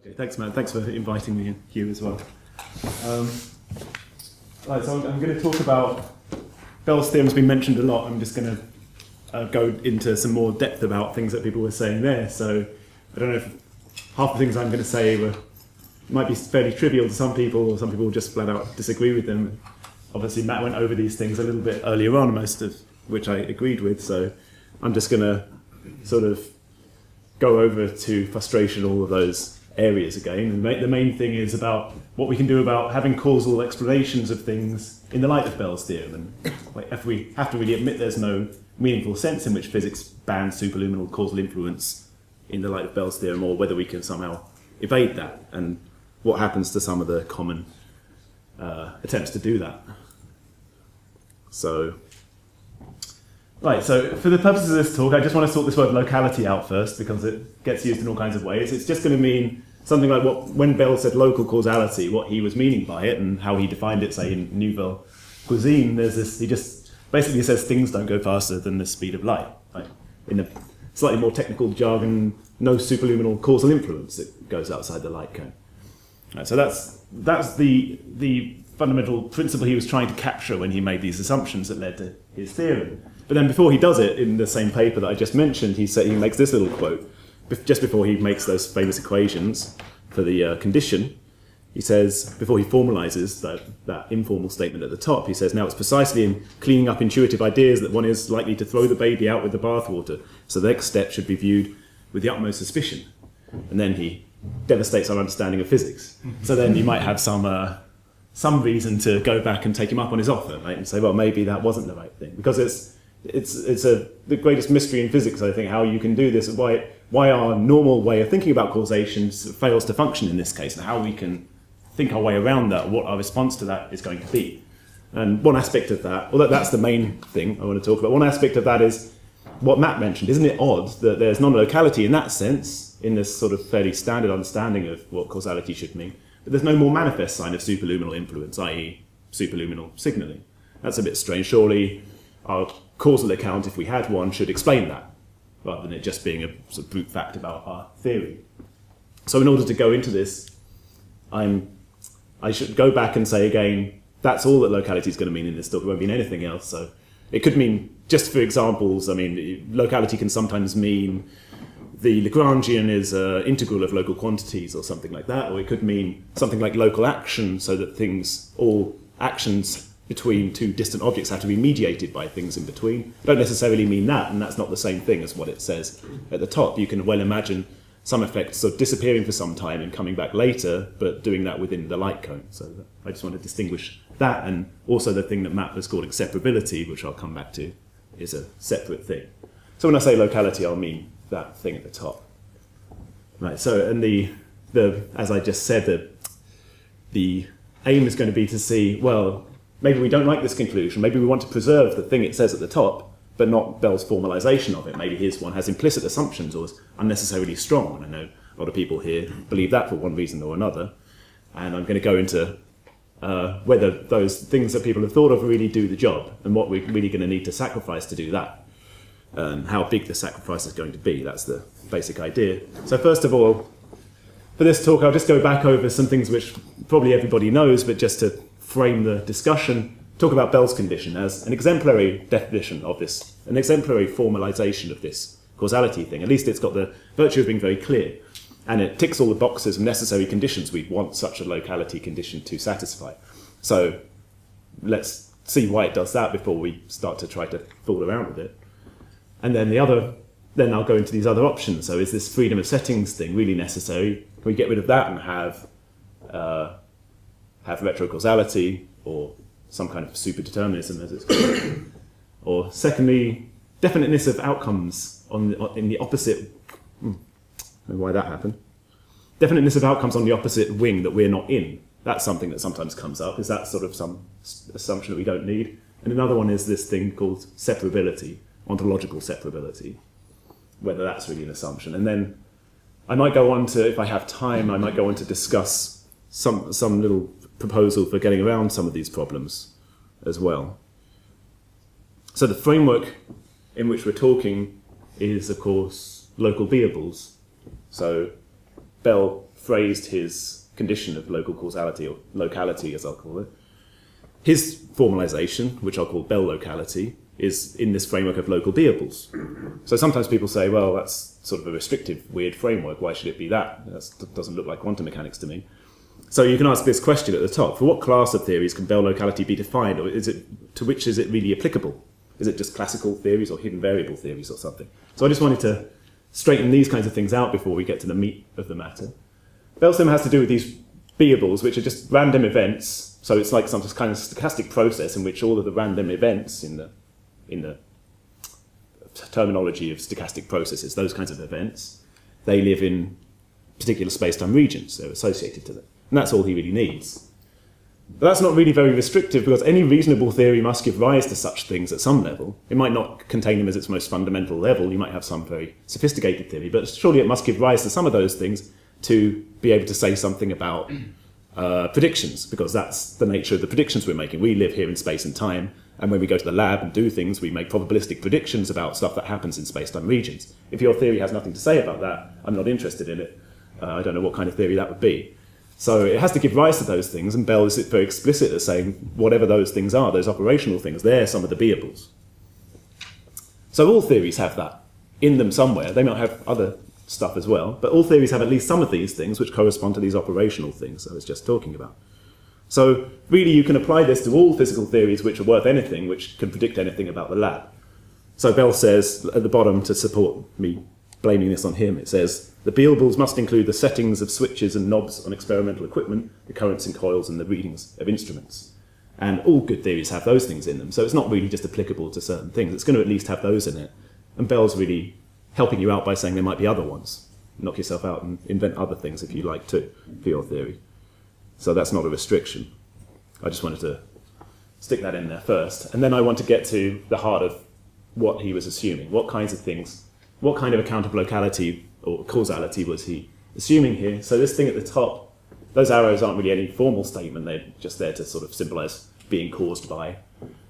Okay, thanks, man. Thanks for inviting me in, Hugh, as well. Right, so I'm going to talk about Bell's theorem's been mentioned a lot. I'm just going to go into some more depth about things that people were saying there. So I don't know if half the things I'm going to say might be fairly trivial to some people, or some people just flat out disagree with them. Obviously, Matt went over these things a little bit earlier on, most of which I agreed with. So I'm just going to sort of go over to frustration all of those areas again. And the main thing is about what we can do about having causal explanations of things in the light of Bell's theorem. And if we have to really admit there's no meaningful sense in which physics bans superluminal causal influence in the light of Bell's theorem, or whether we can somehow evade that, and what happens to some of the common attempts to do that. So, right, so for the purposes of this talk, I just want to sort this word locality out first, because it gets used in all kinds of ways. It's just going to mean something like when Bell said local causality, what he was meaning by it, and how he defined it, say, in Nouvelle Cuisine. There's this, he just basically says things don't go faster than the speed of light. Right? In a slightly more technical jargon, no superluminal causal influence that goes outside the light cone. Right, so that's the fundamental principle he was trying to capture when he made these assumptions that led to his theorem. But then before he does it, in the same paper that I just mentioned, he makes this little quote. Just before he makes those famous equations for the condition, he says, before he formalizes that informal statement at the top, he says, now it's precisely in cleaning up intuitive ideas that one is likely to throw the baby out with the bathwater, so the next step should be viewed with the utmost suspicion. And then he devastates our understanding of physics. So then you might have some reason to go back and take him up on his offer, right? And say, well, maybe that wasn't the right thing. Because it's the greatest mystery in physics, I think, how you can do this, and why our normal way of thinking about causation fails to function in this case, and how we can think our way around that, what our response to that is going to be. And one aspect of that, well, that's the main thing I want to talk about. One aspect of that is what Matt mentioned. Isn't it odd that there's non-locality in that sense, in this sort of fairly standard understanding of what causality should mean, but there's no more manifest sign of superluminal influence, i.e. superluminal signalling? That's a bit strange. Surely our causal account, if we had one, should explain that, rather than it just being a sort of brute fact about our theory. So in order to go into this, I should go back and say again, that's all that locality is going to mean in this talk. It won't mean anything else. So it could mean, just for examples, I mean, locality can sometimes mean the Lagrangian is an integral of local quantities or something like that, or it could mean something like local action, so that all actions between two distant objects have to be mediated by things in between. I don't necessarily mean that, and that's not the same thing as what it says at the top. You can well imagine some effects sort of disappearing for some time and coming back later, but doing that within the light cone. So I just want to distinguish that, and also the thing that Matt was calling separability, which I'll come back to, is a separate thing. So when I say locality, I'll mean that thing at the top. Right, so, and as I just said, the aim is going to be to see, well, maybe we don't like this conclusion, maybe we want to preserve the thing it says at the top, but not Bell's formalization of it. Maybe his one has implicit assumptions or is unnecessarily strong. And I know a lot of people here believe that for one reason or another. And I'm going to go into whether those things that people have thought of really do the job, and what we're really going to need to sacrifice to do that, and how big the sacrifice is going to be. That's the basic idea. So first of all, for this talk, I'll just go back over some things which probably everybody knows, but just to frame the discussion, talk about Bell's condition as an exemplary definition of this, an exemplary formalization of this causality thing. At least it's got the virtue of being very clear, and it ticks all the boxes of necessary conditions we'd want such a locality condition to satisfy. So let's see why it does that before we start to try to fool around with it. And then then I'll go into these other options. So is this freedom of settings thing really necessary? Can we get rid of that and have retrocausality, or some kind of superdeterminism, as it's called? Or secondly, definiteness of outcomes in the opposite. I don't know why that happened. Definiteness of outcomes on the opposite wing that we're not in. That's something that sometimes comes up. Is that sort of some assumption that we don't need? And another one is this thing called separability, ontological separability, whether that's really an assumption. And then I might go on to, if I have time, I might go on to discuss some little proposal for getting around some of these problems as well. So the framework in which we're talking is, of course, local variables. So Bell phrased his condition of local causality, or locality as I'll call it, his formalization, which I'll call Bell locality, is in this framework of local beables. So sometimes people say, well, that's sort of a restrictive, weird framework. Why should it be that? That doesn't look like quantum mechanics to me. So you can ask this question at the top. For what class of theories can Bell locality be defined? Or to which is it really applicable? Is it just classical theories or hidden variable theories or something? So I just wanted to straighten these kinds of things out before we get to the meat of the matter. Bell's theorem has to do with these beables, which are just random events. So it's like some kind of stochastic process in which all of the random events in the terminology of stochastic processes, those kinds of events, they live in particular space-time regions. They're associated to them. And that's all he really needs. But that's not really very restrictive, because any reasonable theory must give rise to such things at some level. It might not contain them as its most fundamental level. You might have some very sophisticated theory, but surely it must give rise to some of those things to be able to say something about predictions, because that's the nature of the predictions we're making. We live here in space and time, and when we go to the lab and do things, we make probabilistic predictions about stuff that happens in space-time regions. If your theory has nothing to say about that, I'm not interested in it. I don't know what kind of theory that would be. So it has to give rise to those things, and Bell is very explicit at saying whatever those things are, those operational things, they're some of the beables. So all theories have that in them somewhere. They might have other stuff as well, but all theories have at least some of these things which correspond to these operational things I was just talking about. So really you can apply this to all physical theories which are worth anything, which can predict anything about the lab. So Bell says at the bottom, to support me blaming this on him, it says, the beables must include the settings of switches and knobs on experimental equipment, the currents in coils, and the readings of instruments. And all good theories have those things in them, so it's not really just applicable to certain things. It's going to at least have those in it. And Bell's really helping you out by saying there might be other ones. Knock yourself out and invent other things if you like to for your theory. So that's not a restriction. I just wanted to stick that in there first. And then I want to get to the heart of what he was assuming. What kinds of things, what kind of account of locality or causality was he assuming here? So this thing at the top, those arrows aren't really any formal statement. They're just there to sort of symbolize being caused by.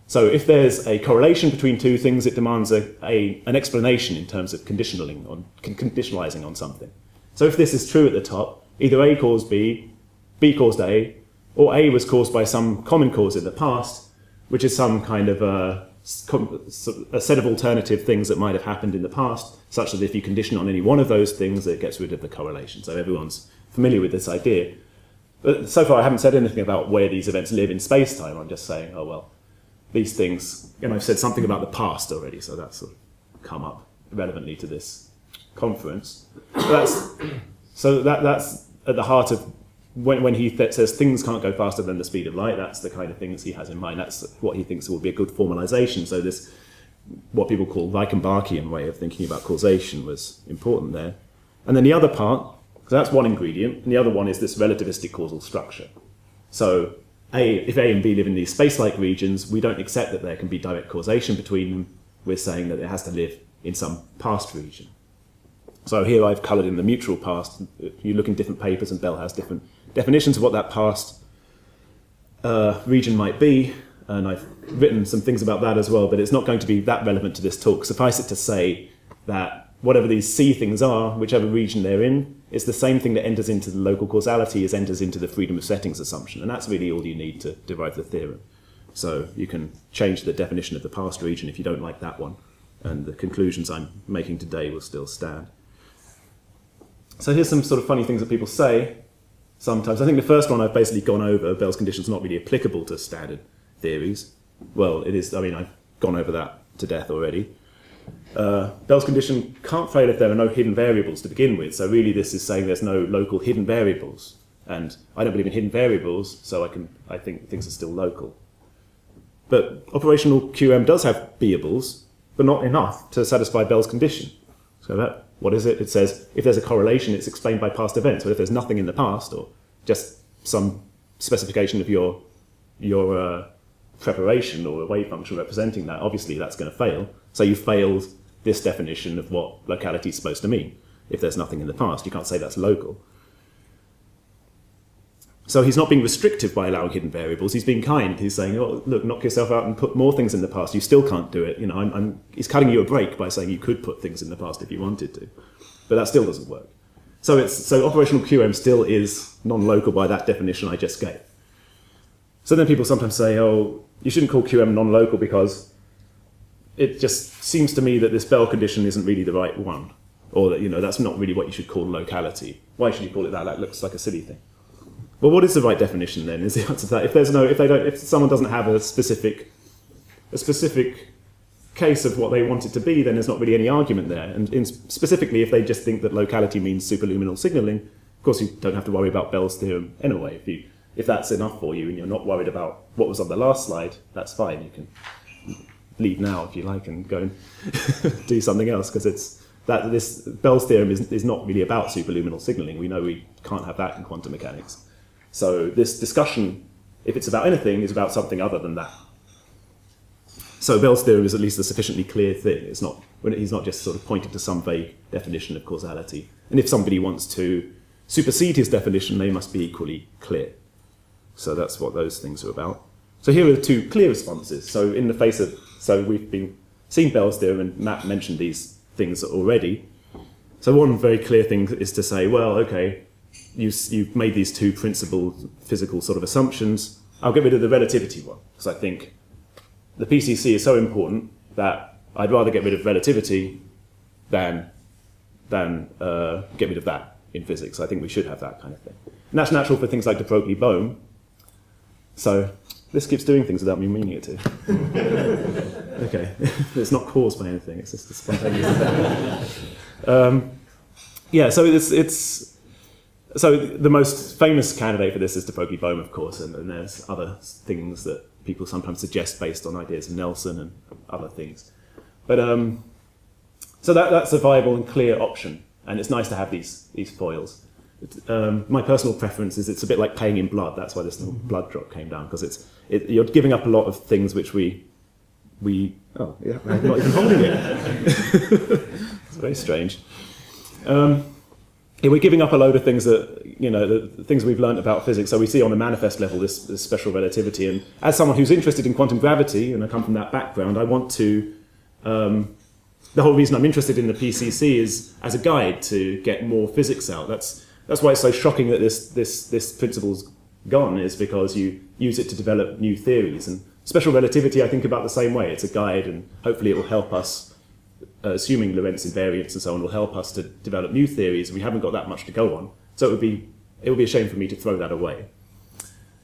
So if there's a correlation between two things, it demands an explanation in terms of conditionalizing on something. So if this is true at the top, either A caused B, B caused A, or A was caused by some common cause in the past, which is some kind of a set of alternative things that might have happened in the past, such that if you condition on any one of those things, it gets rid of the correlation. So everyone's familiar with this idea. But so far I haven't said anything about where these events live in space-time. I'm just saying, oh well, these things, and I've said something about the past already, so that's sort of come up relevantly to this conference. So that's at the heart of when he says things can't go faster than the speed of light. That's the kind of things he has in mind. That's what he thinks will be a good formalization. So this, what people call Reichenbachian way of thinking about causation, was important there. And then the other part, so that's one ingredient, and the other one is this relativistic causal structure. So if A and B live in these space-like regions, we don't accept that there can be direct causation between them. We're saying that it has to live in some past region. So here I've coloured in the mutual past. You look in different papers and Bell has different definitions of what that past region might be, and I've written some things about that as well, but it's not going to be that relevant to this talk. Suffice it to say that whatever these C things are, whichever region they're in, it's the same thing that enters into the local causality as enters into the freedom of settings assumption, and that's really all you need to derive the theorem. So you can change the definition of the past region if you don't like that one, and the conclusions I'm making today will still stand. So here's some sort of funny things that people say sometimes. I think the first one I've basically gone over. Bell's condition's not really applicable to standard theories. Well, it is. I mean, I've gone over that to death already. Bell's condition can't fail if there are no hidden variables to begin with. So really this is saying there's no local hidden variables. And I don't believe in hidden variables, so I think things are still local. But operational QM does have beables, but not enough to satisfy Bell's condition. So what is it? It says if there's a correlation, it's explained by past events. But if there's nothing in the past, or just some specification of your preparation or a wave function representing that, obviously that's going to fail. So you failed this definition of what locality is supposed to mean. If there's nothing in the past, you can't say that's local. So he's not being restrictive by allowing hidden variables. He's being kind. He's saying, oh, look, knock yourself out and put more things in the past. You still can't do it. You know, he's cutting you a break by saying you could put things in the past if you wanted to. But that still doesn't work. So operational QM still is non-local by that definition I just gave. So then people sometimes say, oh, you shouldn't call QM non-local because it just seems to me that this Bell condition isn't really the right one, or that, you know, that's not really what you should call locality. Why should you call it that? That looks like a silly thing. Well, what is the right definition then? Is the answer to that? If someone doesn't have a specific case of what they want it to be, then there's not really any argument there. And specifically, if they just think that locality means superluminal signaling, of course you don't have to worry about Bell's theorem anyway. If that's enough for you and you're not worried about what was on the last slide, that's fine. You can leave now if you like and go and do something else, because this Bell's theorem is not really about superluminal signaling. We know we can't have that in quantum mechanics. So this discussion, if it's about anything, is about something other than that. So Bell's theorem is at least a sufficiently clear thing. He's not just sort of pointing to some vague definition of causality. And if somebody wants to supersede his definition, they must be equally clear. So that's what those things are about. So here are the two clear responses. So in the face of, so we've been seeing Bell's theorem, and Matt mentioned these things already. So one very clear thing is to say, well, okay, you've made these two principal physical sort of assumptions. I'll get rid of the relativity one, because I think the PCC is so important that I'd rather get rid of relativity than get rid of that in physics. I think we should have that kind of thing. And that's natural for things like de Broglie-Bohm. So this keeps doing things without me meaning it to. Okay, it's not caused by anything, it's just a spontaneous event. Yeah, so so the most famous candidate for this is de Broglie-Bohm, of course, and there's other things that people sometimes suggest based on ideas of Nelson and other things. But so that's a viable and clear option, and it's nice to have these foils. My personal preference is it's a bit like paying in blood. That's why this little blood drop came down, because you're giving up a lot of things which we oh yeah, I'm not even holding it. It's very strange. Yeah, we're giving up a load of things that, you know, the things we've learned about physics. So we see on a manifest level this special relativity. And as someone who's interested in quantum gravity, and I come from that background, I want to, the whole reason I'm interested in the PCC is as a guide to get more physics out. That's why it's so shocking that this principle's gone, is because you use it to develop new theories. And special relativity, I think about the same way. It's a guide, and hopefully it will help us, assuming Lorentz invariance and so on, will help us to develop new theories, and we haven't got that much to go on. So it would be a shame for me to throw that away.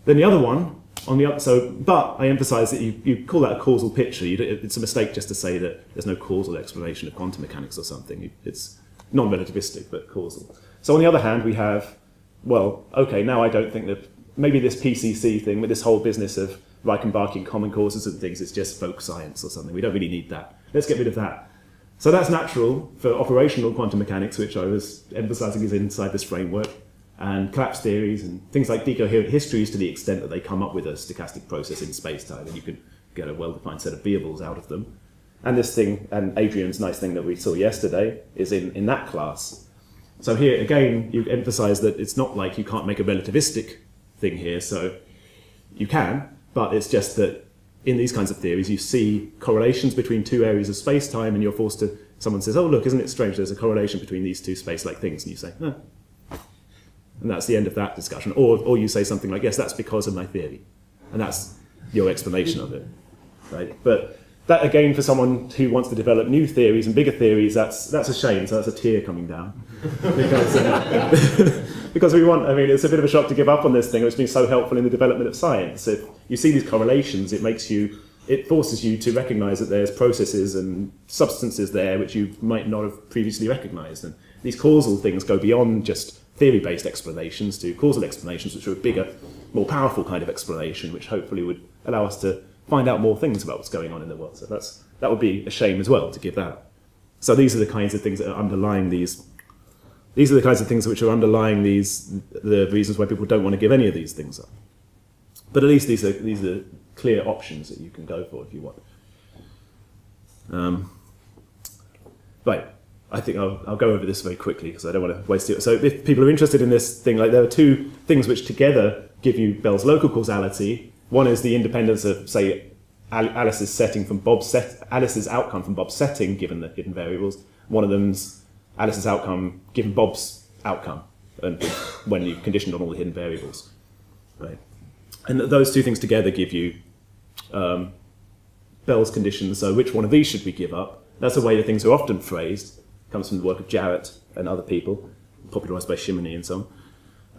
Then the other one, but I emphasize that you call that a causal picture. It's a mistake just to say that there's no causal explanation of quantum mechanics or something. It's non-relativistic, but causal. So on the other hand, we have, well, okay, now I don't think that maybe this PCC thing with this whole business of Reichenbachian common causes and things is just folk science or something. We don't really need that. Let's get rid of that. So that's natural for operational quantum mechanics, which I was emphasizing is inside this framework, and collapse theories and things like decoherent histories, to the extent that they come up with a stochastic process in space-time, and you can get a well-defined set of beables out of them. And this thing, and Adrian's nice thing that we saw yesterday, is in that class. So here, again, you emphasize that it's not like you can't make a relativistic thing here, so you can, but it's just that in these kinds of theories, you see correlations between two areas of space-time, and you're forced to, someone says, oh, look, isn't it strange, there's a correlation between these two space-like things, and you say, no. And that's the end of that discussion. Or you say something like, yes, that's because of my theory. And that's your explanation of it, right? But that, again, for someone who wants to develop new theories and bigger theories, that's a shame, so that's a tear coming down. Because we want, I mean, it's a bit of a shock to give up on this thing, which has been so helpful in the development of science. If you see these correlations, it forces you to recognize that there's processes and substances there which you might not have previously recognized. And these causal things go beyond just theory-based explanations to causal explanations, which are a bigger, more powerful kind of explanation, which hopefully would allow us to find out more things about what's going on in the world. So that would be a shame as well to give that. So these are the kinds of things that are underlying these. These are the kinds of things which are underlying the reasons why people don't want to give any of these things up. But at least these are clear options that you can go for if you want. Right. I think I'll go over this very quickly because I don't want to waste it. So if people are interested in this thing, like there are two things which together give you Bell's local causality. One is the independence of, say, Alice's setting from Alice's outcome from Bob's setting, given the hidden variables. One of them's Alice's outcome given Bob's outcome, and when you've conditioned on all the hidden variables, right? And those two things together give you Bell's conditions. So which one of these should we give up? That's the way that things are often phrased. It comes from the work of Jarrett and other people, popularized by Shimony and so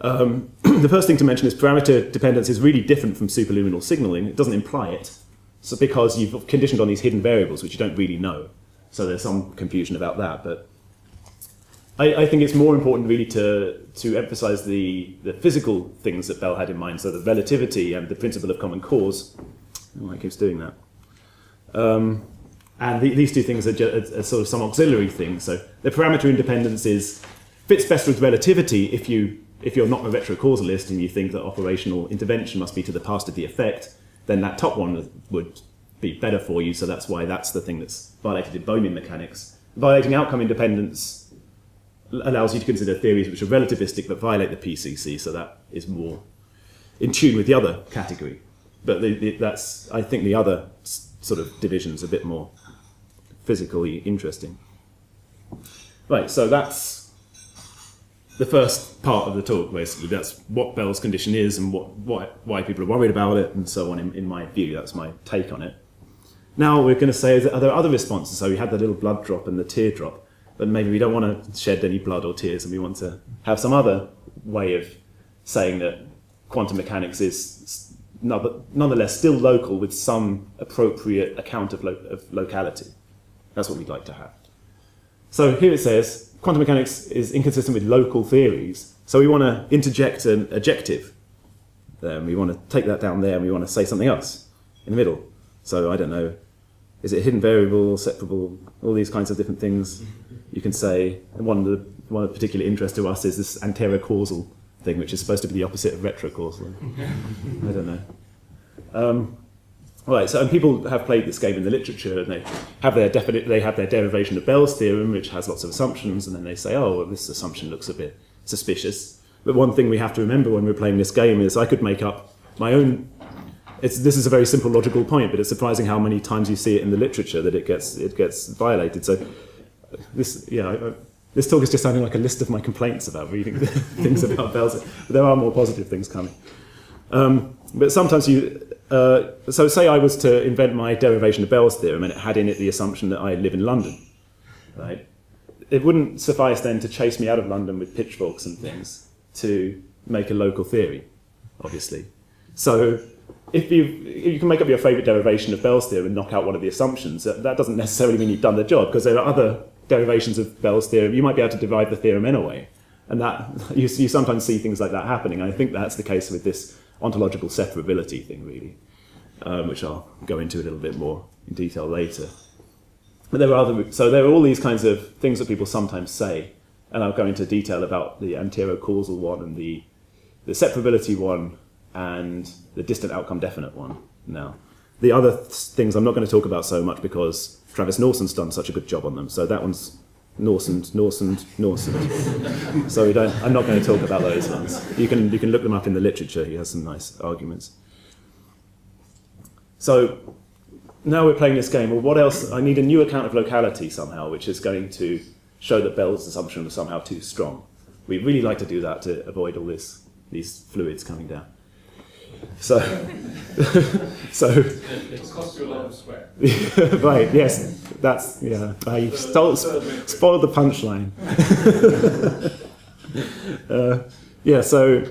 on. The first thing to mention is parameter dependence is really different from superluminal signaling. It doesn't imply it, so because you've conditioned on these hidden variables which you don't really know. So there's some confusion about that, but I think it's more important really to emphasize the physical things that Bell had in mind, so the relativity and the principle of common cause. Oh, I keeps doing that. And these two things are sort of some auxiliary things. So the parameter independence fits best with relativity if you're not a retrocausalist and you think that operational intervention must be to the past of the effect, then that top one would be better for you. So that's why that's the thing that's violated in Bohmian mechanics. Violating outcome independence allows you to consider theories which are relativistic but violate the PCC, so that is more in tune with the other category. But I think the other sort of division's a bit more physically interesting. Right, so that's the first part of the talk, basically. That's what Bell's condition is and why people are worried about it and so on, in my view. That's my take on it. Now we're going to say, are there other responses? So we had the little blood drop and the teardrop, but maybe we don't want to shed any blood or tears and we want to have some other way of saying that quantum mechanics is nonetheless still local with some appropriate account of locality. That's what we'd like to have. So here it says, quantum mechanics is inconsistent with local theories. So we want to interject an adjective there, and we want to take that down there, and we want to say something else in the middle. So I don't know, is it hidden variable, separable, all these kinds of different things you can say. And one of particular interest to us is this antero-causal thing, which is supposed to be the opposite of retrocausal. I don't know. Right, so and people have played this game in the literature, and they have their derivation of Bell's theorem, which has lots of assumptions, and then they say, oh, well, this assumption looks a bit suspicious. But one thing we have to remember when we're playing this game is I could make up my own. This is a very simple logical point, but it's surprising how many times you see it in the literature that it gets violated. So this talk is just sounding like a list of my complaints about reading things about Bell's. But there are more positive things coming. But sometimes so say I was to invent my derivation of Bell's theorem and it had in it the assumption that I live in London, right? It wouldn't suffice then to chase me out of London with pitchforks and things to make a local theory, obviously. So if you can make up your favourite derivation of Bell's theorem and knock out one of the assumptions, that doesn't necessarily mean you've done the job, because there are other derivations of Bell's theorem. You might be able to derive the theorem anyway. And that you sometimes see things like that happening. I think that's the case with this ontological separability thing, really, which I'll go into a little bit more in detail later. But there are all these kinds of things that people sometimes say, and I'll go into detail about the antero-causal one and the separability one and the distant outcome definite one now. The other things I'm not going to talk about so much because Travis Nawson's done such a good job on them, so that one's Nawson. So I'm not going to talk about those ones. You can look them up in the literature. He has some nice arguments. So now we're playing this game. Well, what else? I need a new account of locality somehow, which is going to show that Bell's assumption was somehow too strong. We really like to do that to avoid all these fluids coming down. So it'll cost you a lot of sweat. Right, yes, that's, yeah, you spoiled the punchline. Yeah, so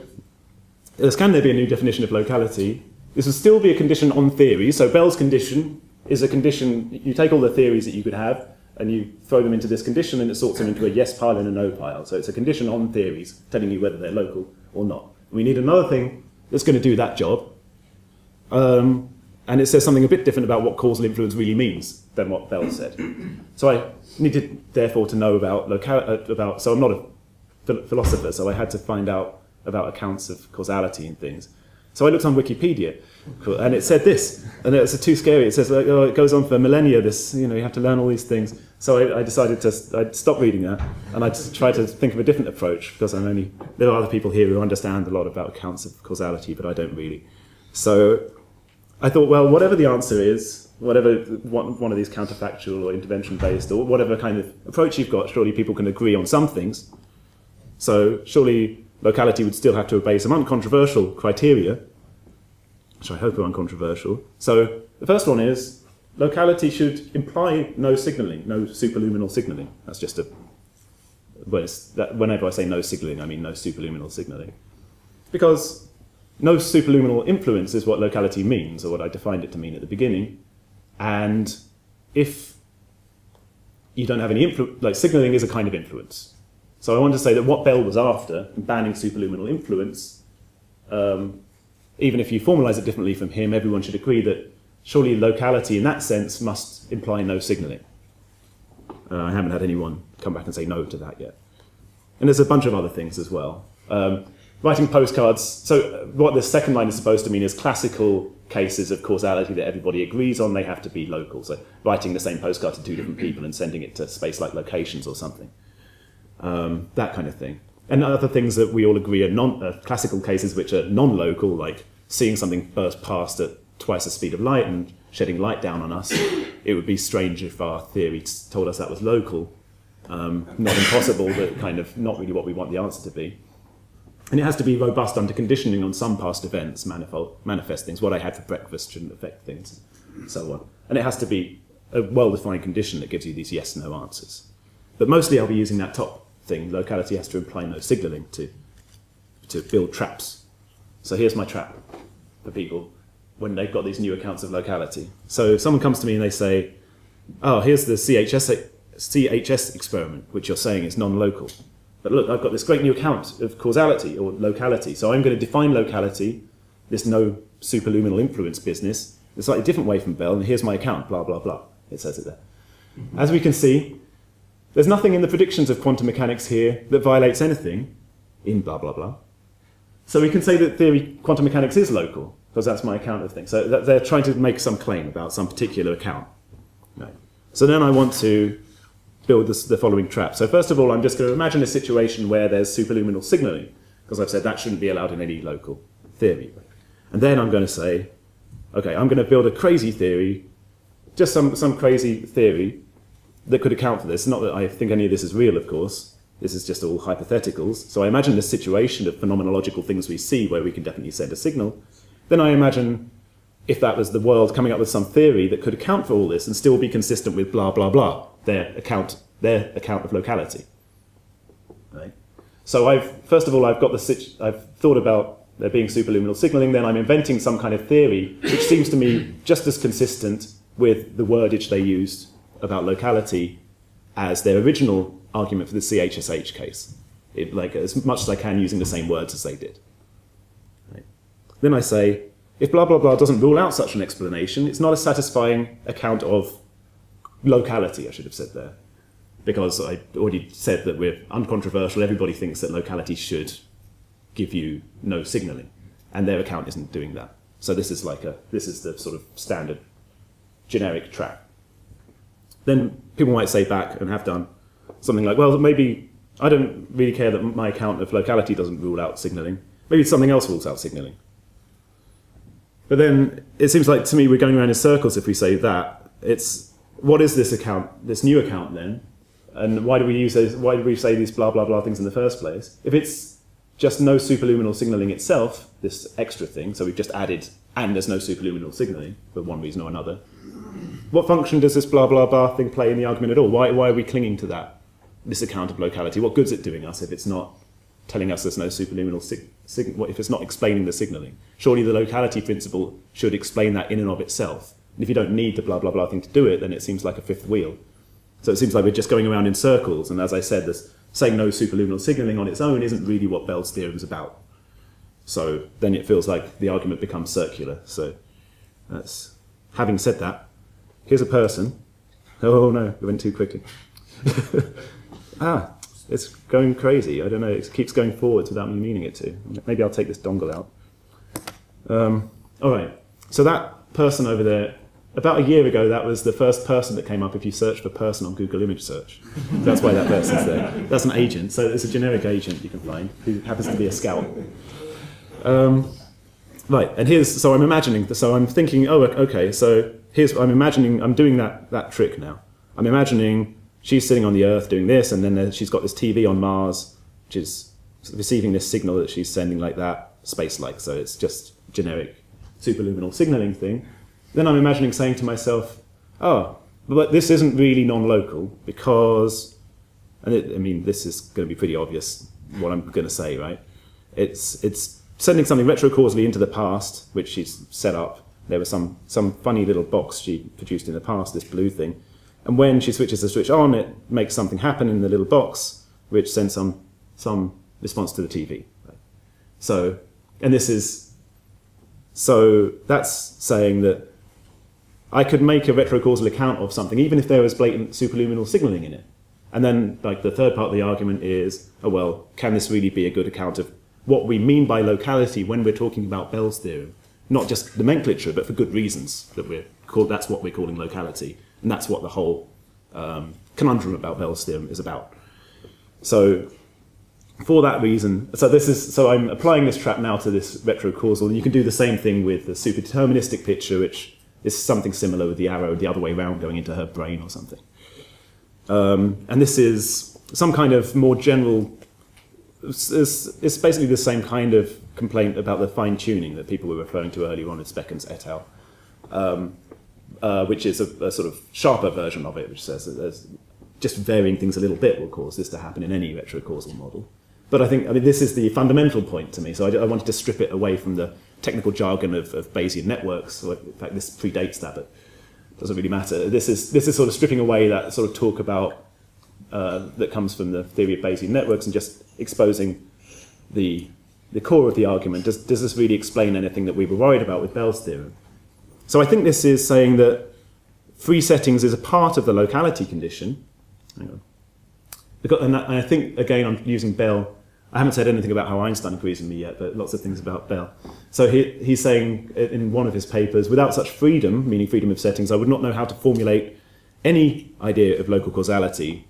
can there be a new definition of locality? This will still be a condition on theory. So Bell's condition is a condition, you take all the theories that you could have and you throw them into this condition and it sorts them into a yes pile and a no pile. So it's a condition on theories, telling you whether they're local or not. We need another thing that's going to do that job. And it says something a bit different about what causal influence really means than what Bell said. So I needed, therefore, to know about so I'm not a philosopher, so I had to find out about accounts of causality and things. So I looked on Wikipedia, and it said this, and it's too scary. It says, oh, it goes on for millennia, this, you have to learn all these things. So I decided I'd stop reading that, and I'd try to think of a different approach, because there are other people here who understand a lot about accounts of causality, but I don't really. So I thought, well, whatever the answer is, whatever one of these counterfactual or intervention-based, or whatever kind of approach you've got, surely people can agree on some things. So surely locality would still have to obey some uncontroversial criteria, which I hope are uncontroversial. So the first one is locality should imply no signaling, no superluminal signaling. That's just a... Whenever I say no signaling, I mean no superluminal signaling. Because no superluminal influence is what locality means, or what I defined it to mean at the beginning. And if you don't have any influence, like signaling is a kind of influence. So I want to say that what Bell was after, in banning superluminal influence, even if you formalize it differently from him, everyone should agree that surely locality in that sense must imply no signaling. I haven't had anyone come back and say no to that yet. And there's a bunch of other things as well. Writing postcards, so what the second line is supposed to mean is classical cases of causality that everybody agrees on, they have to be local. So writing the same postcard to two different people and sending it to space-like locations or something. That kind of thing. And other things that we all agree are classical cases which are non-local, like seeing something burst past at twice the speed of light and shedding light down on us. It would be strange if our theory told us that was local. Not impossible, but kind of not really what we want the answer to be. And it has to be robust under conditioning on some past events, manifest things. What I had for breakfast shouldn't affect things, and so on. And it has to be a well-defined condition that gives you these yes-no answers. But mostly I'll be using that top thing. Locality has to imply no signaling to build traps. So here's my trap for people when they've got these new accounts of locality. So if someone comes to me and they say, oh, here's the CHS experiment, which you're saying is non-local. But look, I've got this great new account of causality or locality. So I'm going to define locality, this no superluminal influence business, in a slightly different way from Bell, and here's my account, blah, blah, blah. It says it there. As we can see, there's nothing in the predictions of quantum mechanics here that violates anything in blah, blah, blah. So we can say that theory quantum mechanics is local, because that's my account of things. So they're trying to make some claim about some particular account. Right. So then I want to build the following trap. So first of all, I'm just going to imagine a situation where there's superluminal signaling, because I've said that shouldn't be allowed in any local theory. And then I'm going to say, okay, I'm going to build a crazy theory, just some crazy theory that could account for this. Not that I think any of this is real, of course. This is just all hypotheticals. So I imagine this situation of phenomenological things we see where we can definitely send a signal. Then I imagine if that was the world coming up with some theory that could account for all this and still be consistent with blah, blah, blah, their account of locality. Right? So first of all, I've thought about there being superluminal signaling, then I'm inventing some kind of theory which seems to me just as consistent with the wordage they used about locality as their original argument for the CHSH case. Like as much as I can using the same words as they did. Right? Then I say, if blah, blah, blah doesn't rule out such an explanation, it's not a satisfying account of locality, I should have said there. Because I already said that we're uncontroversial, everybody thinks that locality should give you no signaling. And their account isn't doing that. So this is the sort of standard generic trap. Then people might say back, and have done, something like, well, maybe I don't really care that my account of locality doesn't rule out signaling. Maybe something else rules out signaling. But then it seems like to me we're going around in circles if we say that. What is this account, this new account then? And why do we say these blah, blah, blah things in the first place? If it's just no superluminal signaling itself, this extra thing, so we've just added, and there's no superluminal signaling for one reason or another, what function does this blah, blah, blah thing play in the argument at all? Why are we clinging to this account of locality? What good's it doing us if it's not telling us there's no superluminal signal, if it's not explaining the signaling? Surely the locality principle should explain that in and of itself. And if you don't need the blah, blah, blah thing to do it, then it seems like a fifth wheel. So it seems like we're just going around in circles. And as I said, saying no superluminal signaling on its own isn't really what Bell's theorem is about. So then it feels like the argument becomes circular. So having said that, here's a person. Oh no, we went too quickly. It's going crazy. I don't know, it keeps going forwards without me meaning it to. Maybe I'll take this dongle out. All right, so that person over there, about a year ago, that was the first person that came up if you search for person on Google image search. That's why that person's there. That's an agent, so it's a generic agent you can find, who happens to be a scout. Right, and so I'm imagining, so I'm thinking, oh, okay, so I'm doing that trick now. I'm imagining she's sitting on the Earth doing this, and then she's got this TV on Mars, which is receiving this signal that she's sending like that, space-like, so it's just generic superluminal signaling thing, then I'm imagining saying to myself, oh, but this isn't really non-local because, I mean, this is going to be pretty obvious what I'm going to say, right? It's sending something retrocausally into the past, which she's set up. There was some funny little box she produced in the past, this blue thing. And when she switches the switch on, it makes something happen in the little box, which sends some response to the TV. Right? So that's saying that I could make a retrocausal account of something, even if there was blatant superluminal signaling in it. And then, like, the third part of the argument is, oh, well, can this really be a good account of what we mean by locality when we're talking about Bell's theorem? Not just nomenclature, but for good reasons, that's what we're calling locality. And that's what the whole conundrum about Bell's theorem is about. So, for that reason, so I'm applying this trap now to this retrocausal, and you can do the same thing with the superdeterministic picture, which is something similar with the arrow the other way around going into her brain or something. And this is some kind of more general, it's basically the same kind of complaint about the fine-tuning that people were referring to earlier on with Speckens et al., which is a sort of sharper version of it, which says that there's just varying things a little bit will cause this to happen in any retrocausal model. But I mean, this is the fundamental point to me, so I wanted to strip it away from the technical jargon of Bayesian networks. So in fact, this predates that, but it doesn't really matter. This is sort of stripping away that sort of talk about that comes from the theory of Bayesian networks and just exposing the core of the argument. Does this really explain anything that we were worried about with Bell's theorem? So I think this is saying that free settings is a part of the locality condition. Hang on. And I think, again, I'm using Bell. I haven't said anything about how Einstein agrees with me yet, but lots of things about Bell. So he's saying in one of his papers, without such freedom, meaning freedom of settings, I would not know how to formulate any idea of local causality,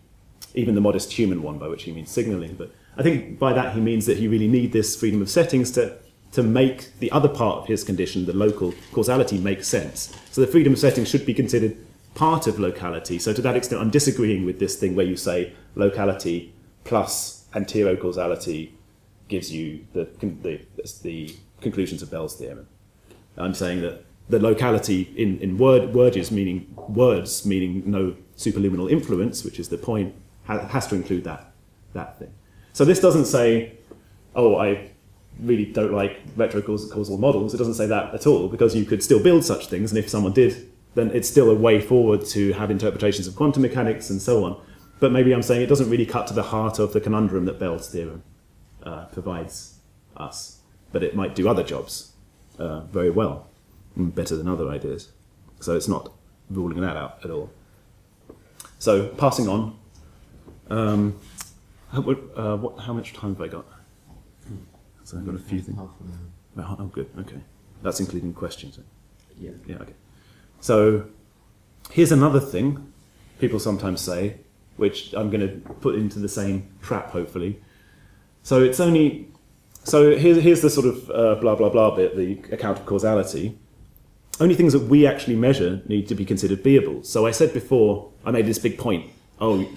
even the modest human one, by which he means signaling. But I think by that he means that you really need this freedom of settings to make the other part of his condition, the local causality, make sense. So the freedom of settings should be considered part of locality. So to that extent, I'm disagreeing with this thing where you say locality plus antero-causality gives you the conclusions of Bell's theorem. I'm saying that the locality in words meaning no superluminal influence, which is the point, has to include that thing. So this doesn't say, oh, I really don't like retrocausal models. It doesn't say that at all, because you could still build such things, and if someone did, then it's still a way forward to have interpretations of quantum mechanics and so on. But maybe I'm saying it doesn't really cut to the heart of the conundrum that Bell's theorem provides us. But it might do other jobs very well, better than other ideas. So it's not ruling that out at all. So passing on, how much time have I got? So I've got a few things. Oh, good, okay. That's including questions. Yeah. Yeah, okay. So here's another thing people sometimes say, which I'm going to put into the same trap, hopefully. So it's only, so here's the sort of blah, blah, blah bit, the account of causality. Only things that we actually measure need to be considered beable. So I said before, I made this big point, oh,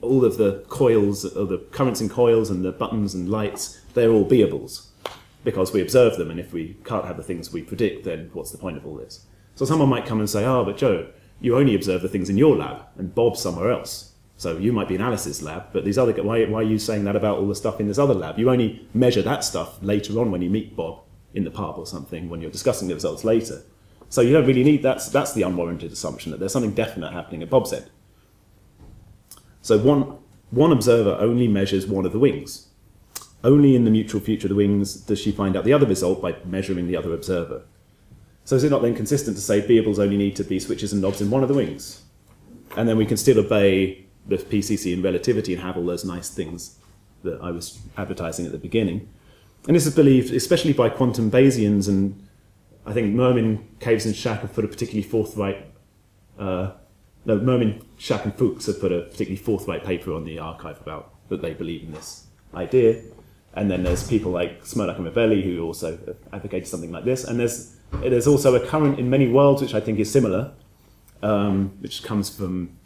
all of the coils, or the currents in coils and the buttons and lights, they're all beables, because we observe them, and if we can't have the things we predict, then what's the point of all this? So someone might come and say, oh, but Joe, you only observe the things in your lab, and Bob's somewhere else. So you might be in Alice's lab, but these other why are you saying that about all the stuff in this other lab? You only measure that stuff later on when you meet Bob in the pub or something, when you're discussing the results later. So you don't really need, that's the unwarranted assumption, that there's something definite happening at Bob's end. So one observer only measures one of the wings. Only in the mutual future of the wings does she find out the other result by measuring the other observer. So is it not then consistent to say beables only need to be switches and knobs in one of the wings? And then we can still obey the PCC and relativity and have all those nice things that I was advertising at the beginning. And this is believed especially by quantum Bayesians, and I think Mermin, Caves and Schack have put a particularly forthright, Mermin, Schack and Fuchs have put a particularly forthright paper on the archive about that they believe in this idea. And then there's people like Smirnock and Ravelli who also advocated something like this. And there's also a current in MiniWorlds, which I think is similar, which comes from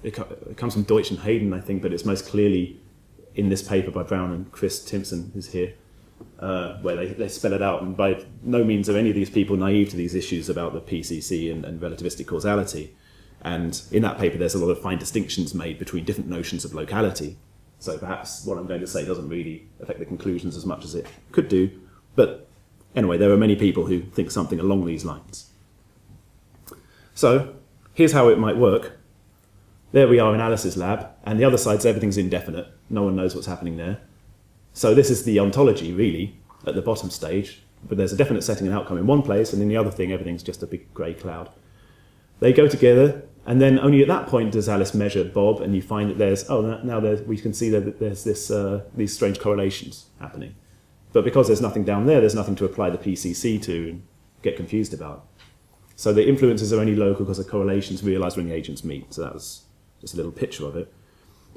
it comes from Deutsch and Hayden, I think, but it's most clearly in this paper by Brown and Chris Timpson, who's here, where they spell it out. And by no means are any of these people naive to these issues about the PCC and relativistic causality. And in that paper, there's a lot of fine distinctions made between different notions of locality. So perhaps what I'm going to say doesn't really affect the conclusions as much as it could do. But anyway, there are many people who think something along these lines. So here's how it might work. There we are in Alice's lab, and the other side's everything's indefinite. No one knows what's happening there. So this is the ontology, really, at the bottom stage. But there's a definite setting and outcome in one place, and in the other thing, everything's just a big grey cloud. They go together, and then only at that point does Alice measure Bob, and you find that there's, we can see that there's these strange correlations happening. But because there's nothing down there, there's nothing to apply the PCC to and get confused about. So the influences are only local because the correlations realize when the agents meet. So that was just a little picture of it.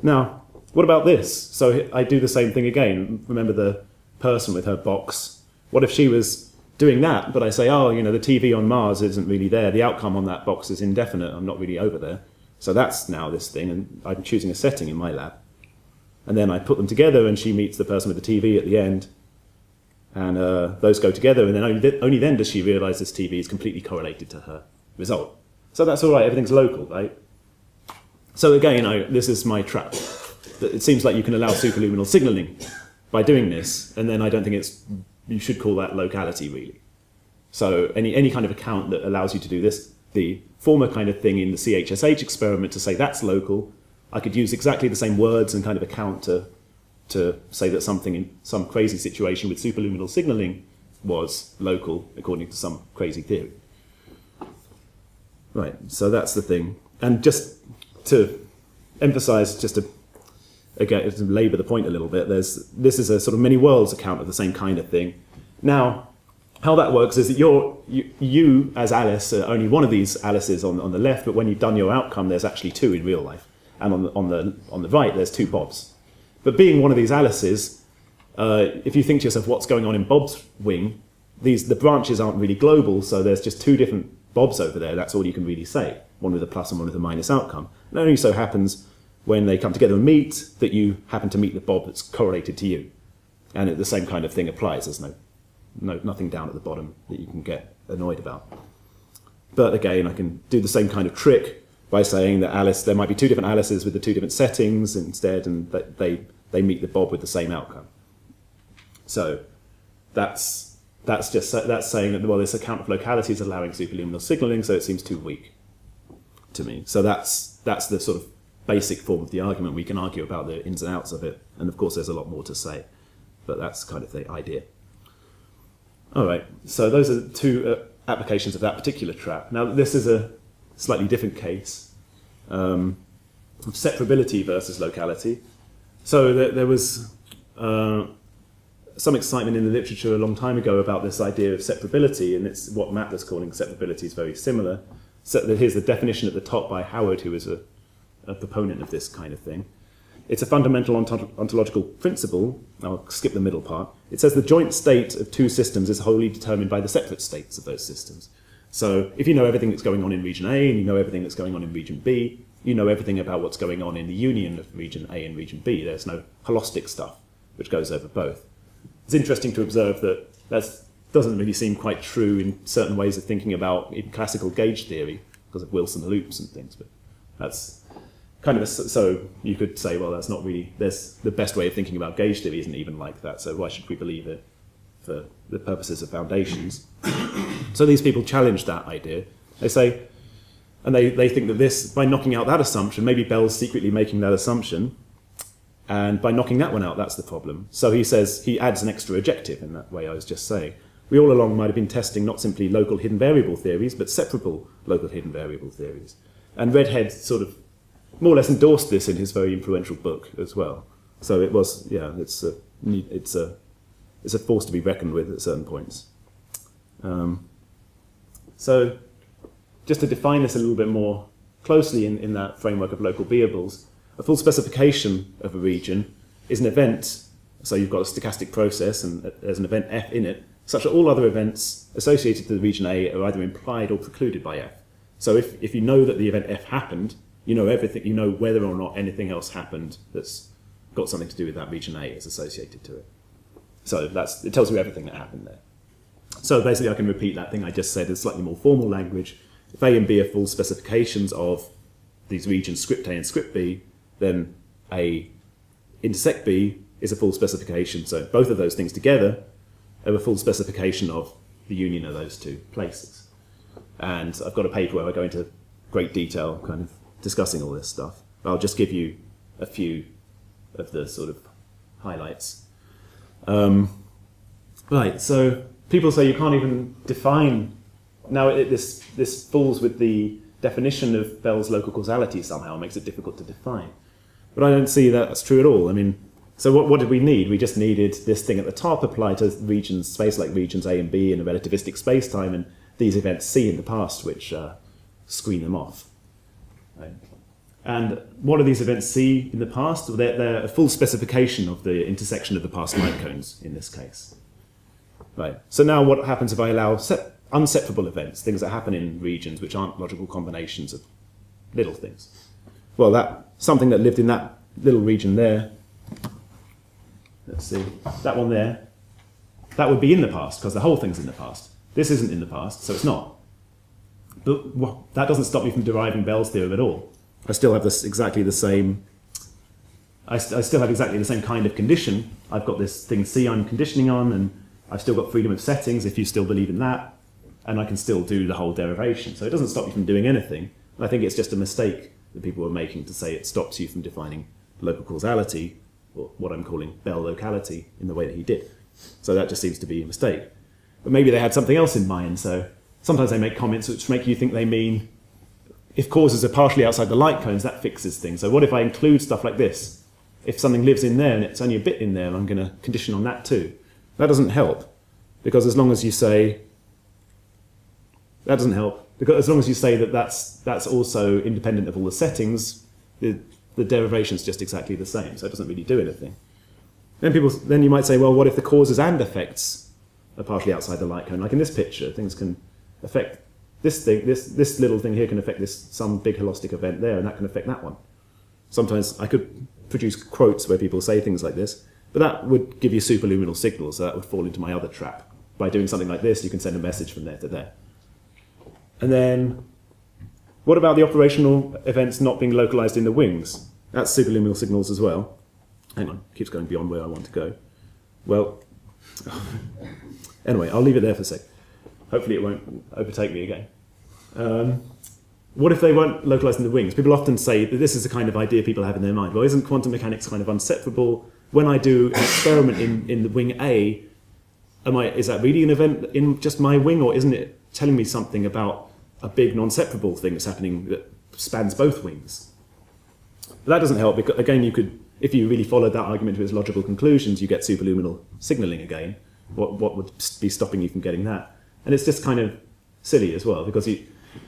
Now, what about this? So I do the same thing again. Remember the person with her box. What if she was doing that, but I say, oh, the TV on Mars isn't really there. The outcome on that box is indefinite. I'm not really over there. So that's now this thing, and I'm choosing a setting in my lab. And then I put them together, and she meets the person with the TV at the end. And those go together, and then only then does she realize this TV is completely correlated to her result. So that's all right, everything's local, right? So again, this is my trap. It seems like you can allow superluminal signaling by doing this, and then I don't think you should call that locality, really. So any kind of account that allows you to do this, the former kind of thing in the CHSH experiment to say that's local, I could use exactly the same words and kind of account to say that something in some crazy situation with superluminal signaling was local according to some crazy theory. Right, so that's the thing. And just to emphasize, just to labour the point a little bit, this is a sort of MiniWorlds account of the same kind of thing. Now, how that works is that you as Alice are only one of these Alices on the left, but when you've done your outcome, there's actually two in real life. And on the right, there's two Bobs. But being one of these Alices, if you think to yourself, what's going on in Bob's wing, the branches aren't really global, so there's just two different Bobs over there. That's all you can really say, one with a plus and one with a minus outcome. And it only so happens when they come together and meet that you happen to meet the Bob that's correlated to you. And the same kind of thing applies. There's nothing down at the bottom that you can get annoyed about. But again, I can do the same kind of trick by saying that there might be two different Alices with the two different settings instead, and that they meet the Bob with the same outcome. So that's saying that, well, this account of locality is allowing superluminal signaling, so it seems too weak to me. So that's the sort of basic form of the argument. We can argue about the ins and outs of it, and of course there's a lot more to say, but that's kind of the idea. All right, so those are two applications of that particular trap. Now this is a slightly different case of separability versus locality. So there was some excitement in the literature a long time ago about this idea of separability, and it's what Matt was calling separability is very similar. So here's the definition at the top by Howard, who is a proponent of this kind of thing. It's a fundamental ontological principle. I'll skip the middle part. It says the joint state of two systems is wholly determined by the separate states of those systems. So if you know everything that's going on in region A and you know everything that's going on in region B, you know everything about what's going on in the union of region A and region B. There's no holistic stuff which goes over both. It's interesting to observe that doesn't really seem quite true in certain ways of thinking about in classical gauge theory because of Wilson loops and things, but that's kind of so you could say, well, that's not really, the best way of thinking about gauge theory isn't even like that, so why should we believe it for the purposes of foundations? So these people challenge that idea. They say, and they think that this, by knocking out that assumption, maybe Bell's secretly making that assumption, and by knocking that one out, that's the problem. So he says, he adds an extra adjective in that way I was just saying. We all along might have been testing not simply local hidden variable theories, but separable local hidden variable theories. And Redhead sort of more or less endorsed this in his very influential book as well. So it was, yeah, it's a force to be reckoned with at certain points. So just to define this a little bit more closely in that framework of local beables, a full specification of a region is an event, so you've got a stochastic process and there's an event F in it, such that all other events associated to the region A are either implied or precluded by F. So if you know that the event F happened, you know everything, you know whether or not anything else happened that's got something to do with that region A is associated to it. So it tells you everything that happened there. So basically I can repeat that thing I just said in slightly more formal language. If A and B are full specifications of these regions script A and script B, then A intersect B is a full specification. So both of those things together are a full specification of the union of those two places. And I've got a paper where I go into great detail kind of discussing all this stuff. I'll just give you a few of the sort of highlights. Right, so people say you can't even define. Now this falls with the definition of Bell's local causality somehow, makes it difficult to define. But I don't see that that's true at all. I mean, so what did we need? We just needed this thing at the top applied to regions, space-like regions A and B in a relativistic space-time, and these events C in the past, which screen them off. Right. And what are these events C in the past? Well, they're a full specification of the intersection of the past light cones in this case. Right. So now what happens if I allow unseparable events, things that happen in regions which aren't logical combinations of little things? Well, something that lived in that little region there, let's see, that one there, that would be in the past because the whole thing's in the past. This isn't in the past, so it's not. But that doesn't stop me from deriving Bell's theorem at all. I still have exactly the same kind of condition. I've got this thing C I'm conditioning on, and I've still got freedom of settings if you still believe in that, and I can still do the whole derivation. So it doesn't stop you from doing anything. I think it's just a mistake that people are making to say it stops you from defining local causality, or what I'm calling Bell locality, in the way that he did. So that just seems to be a mistake. But maybe they had something else in mind. So sometimes they make comments which make you think they mean if causes are partially outside the light cones, that fixes things. So what if I include stuff like this? If something lives in there and it's only a bit in there, I'm going to condition on that too. That doesn't help, because as long as you say that doesn't help, because as long as you say that that's also independent of all the settings, the derivation is just exactly the same. So it doesn't really do anything. Then you might say, well, what if the causes and effects are partially outside the light cone? Like in this picture, things can affect this thing, this little thing here can affect some big holistic event there, and that can affect that one. Sometimes I could produce quotes where people say things like this, but that would give you superluminal signals, so that would fall into my other trap. By doing something like this, you can send a message from there to there. And then, what about the operational events not being localized in the wings? That's superluminal signals as well. Hang on, it keeps going beyond where I want to go. Well, anyway, I'll leave it there for a sec. Hopefully it won't overtake me again. What if they weren't localized in the wings? People often say that this is the kind of idea people have in their mind. Well, isn't quantum mechanics kind of unseparable? When I do an experiment in the wing A, is that really an event in just my wing, or isn't it telling me something about a big non-separable thing that's happening that spans both wings? But that doesn't help, because again, if you really followed that argument to its logical conclusions, you get superluminal signaling again. What would be stopping you from getting that? And it's just kind of silly as well, because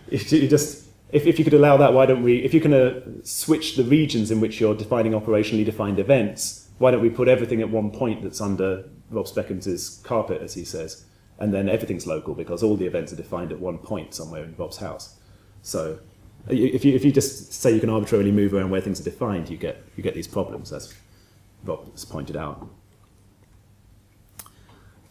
if you could allow that, why don't we, if you can switch the regions in which you're defining operationally defined events, why don't we put everything at one point that's under Rob Speckham's carpet, as he says, and then everything's local because all the events are defined at one point somewhere in Rob's house. So if you just say you can arbitrarily move around where things are defined, you get these problems, as Rob has pointed out.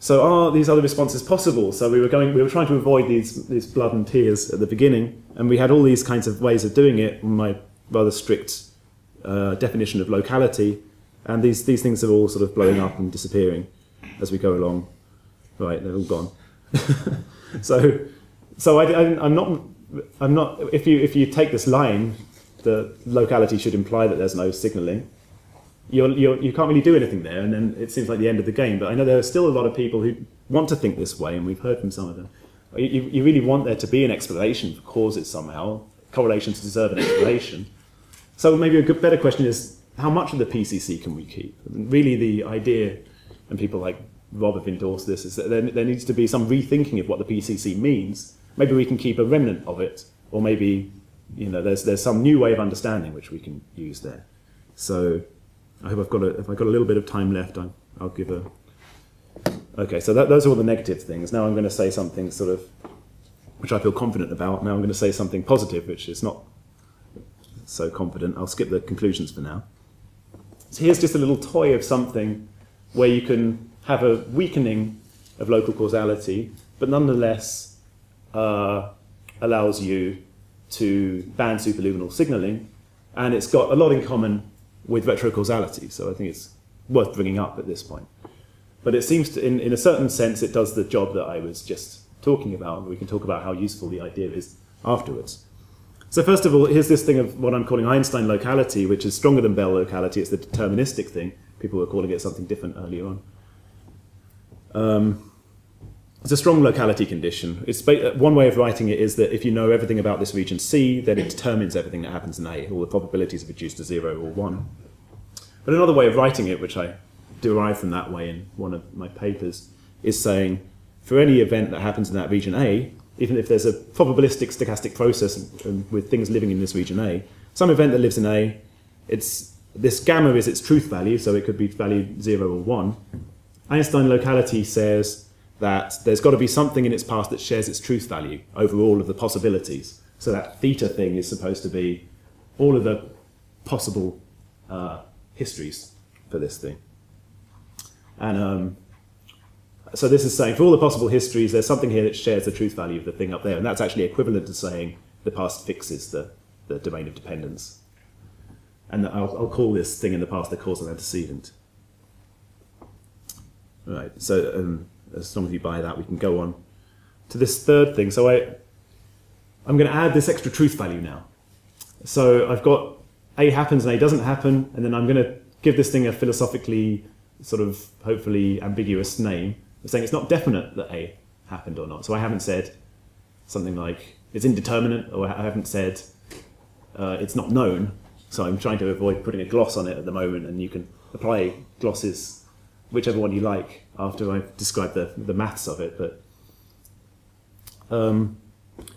So are these other responses possible? So we were trying to avoid these blood and tears at the beginning, and we had all these kinds of ways of doing it in my rather strict definition of locality, and these things are all sort of blowing up and disappearing as we go along. Right, they're all gone. so I'm not. If you take this line, the locality should imply that there's no signaling. You can't really do anything there, and then it seems like the end of the game. But I know there are still a lot of people who want to think this way, and we've heard from some of them. You really want there to be an explanation for causes somehow. Correlations deserve an explanation. So maybe better question is, how much of the PCC can we keep? And really the idea, and people like Rob have endorsed this, is that there needs to be some rethinking of what the PCC means. Maybe we can keep a remnant of it, or maybe there's some new way of understanding which we can use there. So I hope if I've got a little bit of time left, I'll give a... Okay, so those are all the negative things. Now I'm going to say something sort of, which I feel confident about. Now I'm going to say something positive, which is not so confident. I'll skip the conclusions for now. So here's just a little toy of something where you can have a weakening of local causality, but nonetheless allows you to ban superluminal signaling, and it's got a lot in common with retrocausality, so I think it's worth bringing up at this point. But it seems to, in a certain sense, it does the job that I was just talking about, and we can talk about how useful the idea is afterwards. So first of all, here's this thing of what I'm calling Einstein locality, which is stronger than Bell locality. It's the deterministic thing. People were calling it something different earlier on. It's a strong locality condition. One way of writing it is that if you know everything about this region C, then it determines everything that happens in A. All the probabilities are reduced to 0 or 1. But another way of writing it, which I derive from that way in one of my papers, is saying for any event that happens in that region A, even if there's a probabilistic stochastic process with things living in this region A, some event that lives in A, this gamma is its truth value, so it could be value 0 or 1. Einstein locality says that there's got to be something in its past that shares its truth value over all of the possibilities. So that theta thing is supposed to be all of the possible histories for this thing. And so this is saying for all the possible histories, there's something here that shares the truth value of the thing up there, and that's actually equivalent to saying the past fixes the domain of dependence. And I'll call this thing in the past the causal antecedent. Right, so as long as you buy that, we can go on to this third thing. So I'm going to add this extra truth value now. So I've got A happens and A doesn't happen, and then I'm going to give this thing a philosophically sort of hopefully ambiguous name, saying it's not definite that A happened or not. So I haven't said something like it's indeterminate, or I haven't said it's not known. So I'm trying to avoid putting a gloss on it at the moment, and you can apply glosses, whichever one you like, after I've described the maths of it. But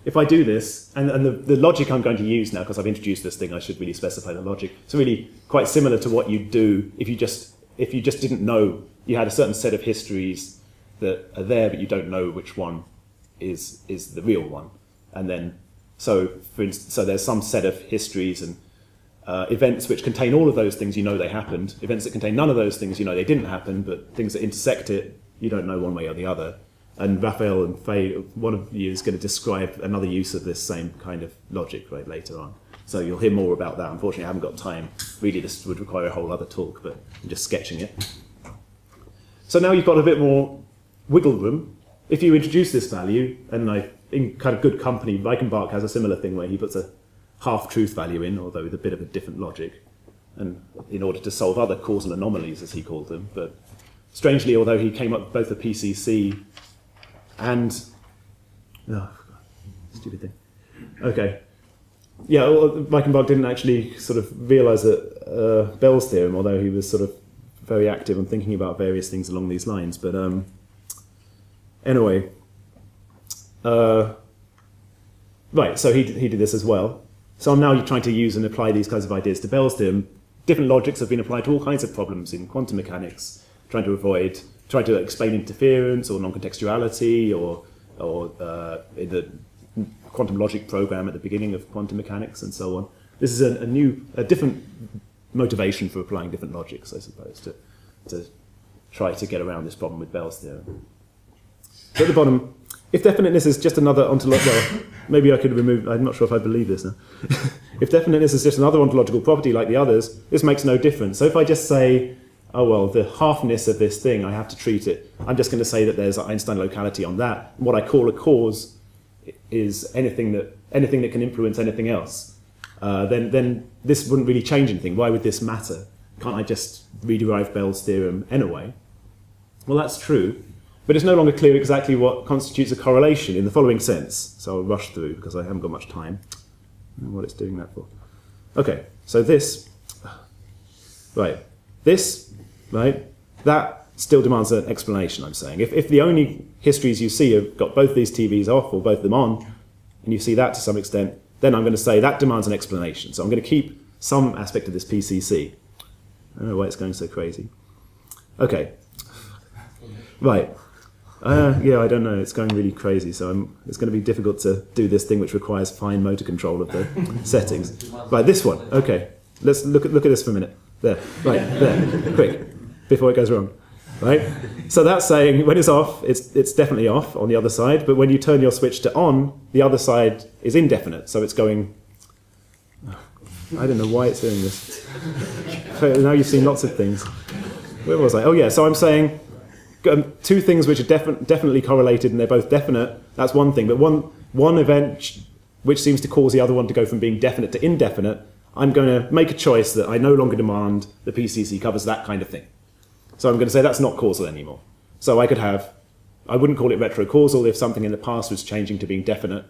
if I do this, and the logic I'm going to use now, because I've introduced this thing, I should really specify the logic. It's really quite similar to what you'd do if you just didn't know, you had a certain set of histories that are there, but you don't know which one is the real one. And then, so for instance, so there's some set of histories and events which contain all of those things, you know they happened. Events that contain none of those things, you know they didn't happen, but things that intersect it, you don't know one way or the other. And Raphael and Faye, one of you is going to describe another use of this same kind of logic right later on. So you'll hear more about that. Unfortunately, I haven't got time. Really, this would require a whole other talk, but I'm just sketching it. So now you've got a bit more wiggle room. If you introduce this value, and in kind of good company, Reichenbach has a similar thing where he puts a half-truth value in, although with a bit of a different logic, and in order to solve other causal anomalies, as he called them. But strangely, although he came up with both the PCC and... Oh, stupid thing. Okay. Yeah, well, Reichenbach didn't actually sort of realise that Bell's theorem, although he was sort of very active and thinking about various things along these lines. But anyway, right, so he did this as well. So I'm now trying to use and apply these kinds of ideas to Bell's theorem. Different logics have been applied to all kinds of problems in quantum mechanics, trying to explain interference or non-contextuality, or in the quantum logic program at the beginning of quantum mechanics and so on. This is a different motivation for applying different logics, I suppose, to try to get around this problem with Bell's theorem. So at the bottom, if definiteness is just another ontological, well, maybe I could remove, I'm not sure if I believe this now. If definiteness is just another ontological property like the others, this makes no difference. So if I just say, oh well, the halfness of this thing, I have to treat it, I'm just going to say that there's Einstein locality on that. What I call a cause is anything that can influence anything else. Then this wouldn't really change anything. Why would this matter? Can't I just rederive Bell's theorem anyway? Well, that's true, but it's no longer clear exactly what constitutes a correlation in the following sense. So I'll rush through because I haven't got much time. I don't know what it's doing that for. Okay, so this, right, that still demands an explanation, I'm saying. If the only histories you see have got both these TVs off or both of them on, and you see that to some extent, then I'm going to say that demands an explanation. So I'm going to keep some aspect of this PCC. I don't know why it's going so crazy. Okay. Right. Yeah, I don't know. It's going really crazy, so it's going to be difficult to do this thing which requires fine motor control of the settings. Right, this one. Okay. Let's look at this for a minute. There, right, there, quick, before it goes wrong. Right? So that's saying when it's off, it's definitely off on the other side, but when you turn your switch to on, the other side is indefinite, so it's going... I don't know why it's doing this. Now you've seen lots of things. Where was I? Oh yeah, so I'm saying two things which are definitely correlated and they're both definite, that's one thing, but one event which seems to cause the other one to go from being definite to indefinite, I'm going to make a choice that I no longer demand the PCC covers that kind of thing. So I'm going to say that's not causal anymore. So I wouldn't call it retrocausal if something in the past was changing to being definite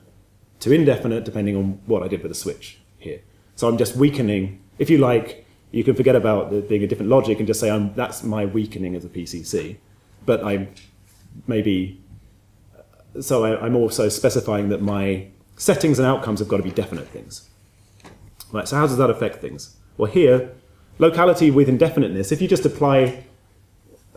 to indefinite, depending on what I did with the switch here. So I'm just weakening, if you like, you can forget about there being a different logic and just say that's my weakening of the PCC. But I'm also specifying that my settings and outcomes have got to be definite things. Right, so how does that affect things? Well here, locality with indefiniteness, if you just apply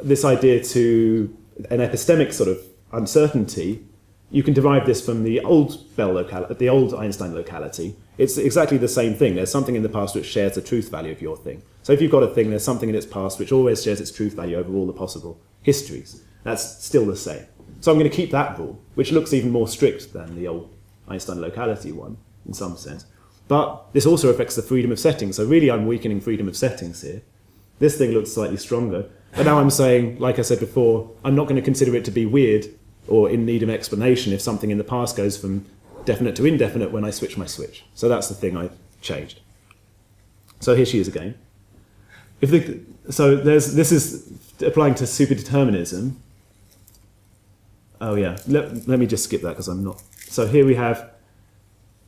this idea to an epistemic sort of uncertainty, you can derive this from the old Bell locality, the old Einstein locality. It's exactly the same thing. There's something in the past which shares the truth value of your thing. So if you've got a thing, there's something in its past which always shares its truth value over all the possible histories. That's still the same. So I'm going to keep that rule, which looks even more strict than the old Einstein locality one, in some sense. But this also affects the freedom of settings. So really I'm weakening freedom of settings here. This thing looks slightly stronger. But now I'm saying, like I said before, I'm not going to consider it to be weird or in need of explanation if something in the past goes from definite to indefinite when I switch my switch. So that's the thing I changed. So here she is again. This is applying to superdeterminism. Oh yeah, let me just skip that because I'm not. So here we have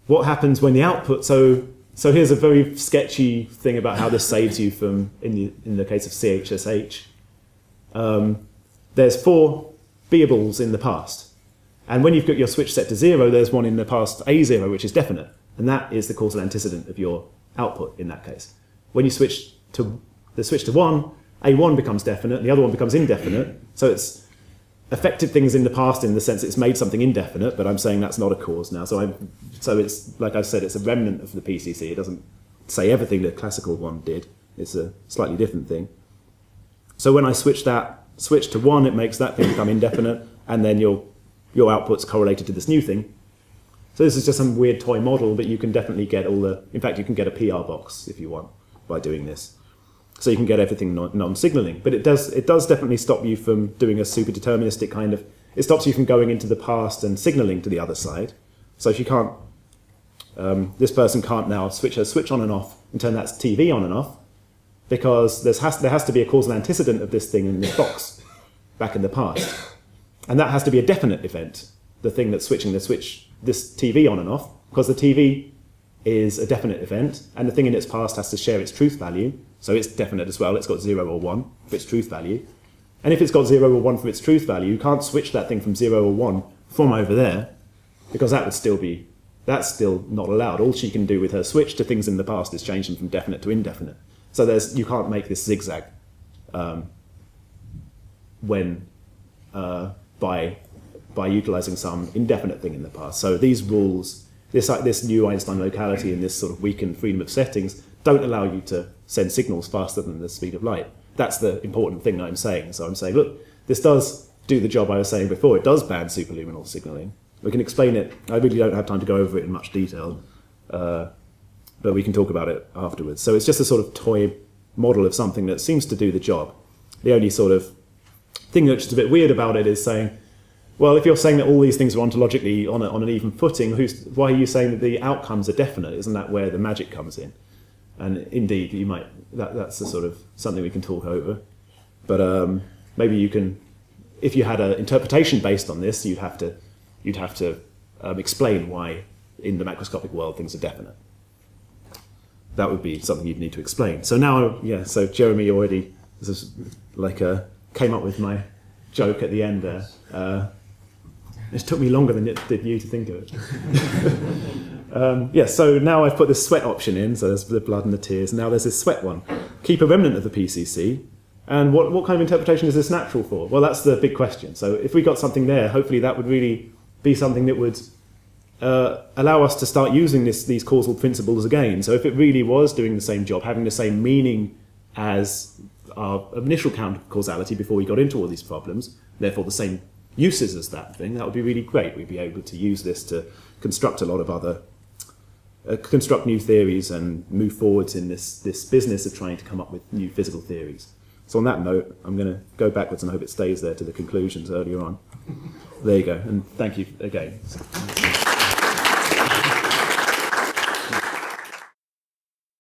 what happens when the output. So here's a very sketchy thing about how this saves you from, in the case of CHSH. There's 4 beables in the past. And when you've got your switch set to 0, there's one in the past A0, which is definite. And that is the causal antecedent of your output in that case. When you switch to 1, A1 becomes definite, and the other one becomes indefinite. So it's affected things in the past in the sense it's made something indefinite, but I'm saying that's not a cause now. So it's, like I said, it's a remnant of the PCC. It doesn't say everything the classical one did. It's a slightly different thing. So when I switch to 1, it makes that thing become indefinite, and then your output's correlated to this new thing. So this is just some weird toy model, but you can definitely get in fact you can get a PR box if you want by doing this. So you can get everything non-signaling, but it does definitely stop you from doing a super deterministic kind of, it stops you from going into the past and signaling to the other side. So if you can't, this person can't now switch her switch on and off and turn that TV on and off, because there has to be a causal antecedent of this thing in this box back in the past. And that has to be a definite event, the thing that's switching this TV on and off, because the TV is a definite event, and the thing in its past has to share its truth value, so it's definite as well. It's got 0 or 1 for its truth value. And if it's got 0 or 1 for its truth value, you can't switch that thing from 0 or 1 from over there, because that's still not allowed. All she can do with her switch to things in the past is change them from definite to indefinite. So you can't make this zigzag by utilizing some indefinite thing in the past. So these rules, this new Einstein locality and this sort of weakened freedom of settings don't allow you to send signals faster than the speed of light. That's the important thing I'm saying. So I'm saying, look, this does do the job I was saying before. It does ban superluminal signaling. We can explain it. I really don't have time to go over it in much detail, but we can talk about it afterwards. So it's just a sort of toy model of something that seems to do the job. The only sort of thing that's just a bit weird about it is saying, well, if you're saying that all these things are ontologically on an even footing, why are you saying that the outcomes are definite? Isn't that where the magic comes in? And indeed, you might. That's a sort of something we can talk over. But maybe you can, if you had an interpretation based on this, you'd have to explain why in the macroscopic world things are definite. That would be something you'd need to explain. So now, yeah. So Jeremy already came up with my joke at the end there. It took me longer than it did you to think of it. So now I've put this sweat option in, so there's the blood and the tears. Now there's this sweat one. Keep a remnant of the PCC. And what kind of interpretation is this natural for? Well, that's the big question. So if we got something there, hopefully that would really be something that would allow us to start using these causal principles again. So if it really was doing the same job, having the same meaning as our initial count of causality before we got into all these problems, therefore the same uses as that thing, that would be really great. We'd be able to use this to construct a lot of other, construct new theories and move forwards in this business of trying to come up with new physical theories. So on that note, I'm going to go backwards and hope it stays there to the conclusions earlier on. There you go, and thank you again.